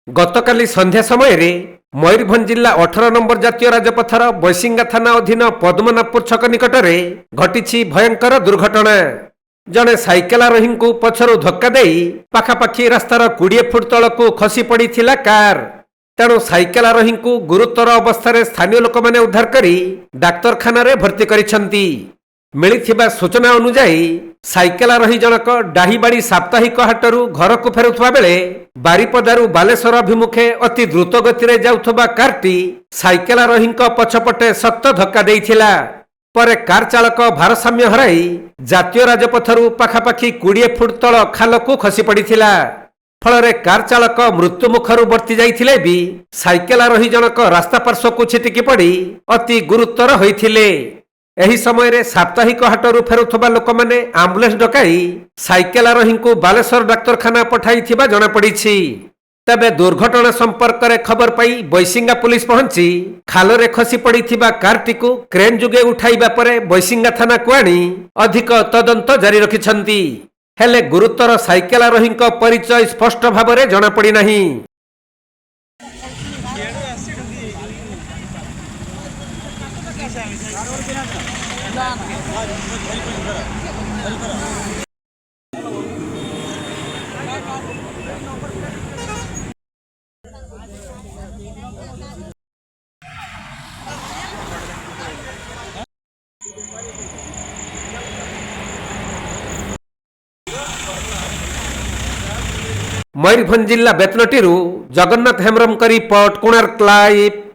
गतकाली संध्या समय रे मयूरभंज जिला 18 नंबर जातीय राजपथर बैसिंगा थाना अधीन पद्मनाभपुर छक निकट में घटी भयंकर दुर्घटना। जड़े साइकेल आरोही को पछरु धक्का दे पाखापाखि रास्तार 20 फुट तल को खसी पड़ी कार। तेणु साइकेल आरोही को गुरुतर अवस्था स्थानीय लोक मैंने उद्धार करी डाक्तरखाना रे भर्ती करिसेंती। मिलिथिबा सूचना अनुसार साइकेल आरोही जनक डाहीबाड़ी साप्ताहिक हाटरू घर को फेरुवा बेले बारिपदारू बालेश्वर अभिमुखे अति द्रुत गति जाउथबा कारटी साइकेल आरोही पछपटे सख्त धक्का देइथिला। पर कार चालक भारसाम्य हराई जातीय राजपथरू पाखापाखि 20 फुट तल खाल को खसी पड़िथिला। फल कार चालक मृत्यु मुखरू बर्ती जाइथिले भी साइकेल आरोही जनक रास्ता पार्श्व को छिटिकी पड़ी अति गुरुतर होइथिले। एही समय रे साप्ताहिक हाटरू फेरुथबा लोक माने आम्बुलेंस डकाई साइकेल आरोही को बालेश्वर डाक्तरखाना पठाई थिबा जणा पड़िछि। तबे दुर्घटना संपर्क रे खबर पाई बैसिंगा पुलिस पहुंची खाल रे खसी पड़िथिबा कारटी को क्रेन जुगे उठाइबा परे बैसिंगा थाना को आनी अधिक तदंत जारी रखिछंती। हेले गुरुतर साइकेल आरोही परिचय स्पष्ट भाव रे जणा पड़ी नाही। मयूरभंज जिला बेतनटी जगन्नाथ हेम्ब्रम रिपोर्ट कोणार्क लाइव।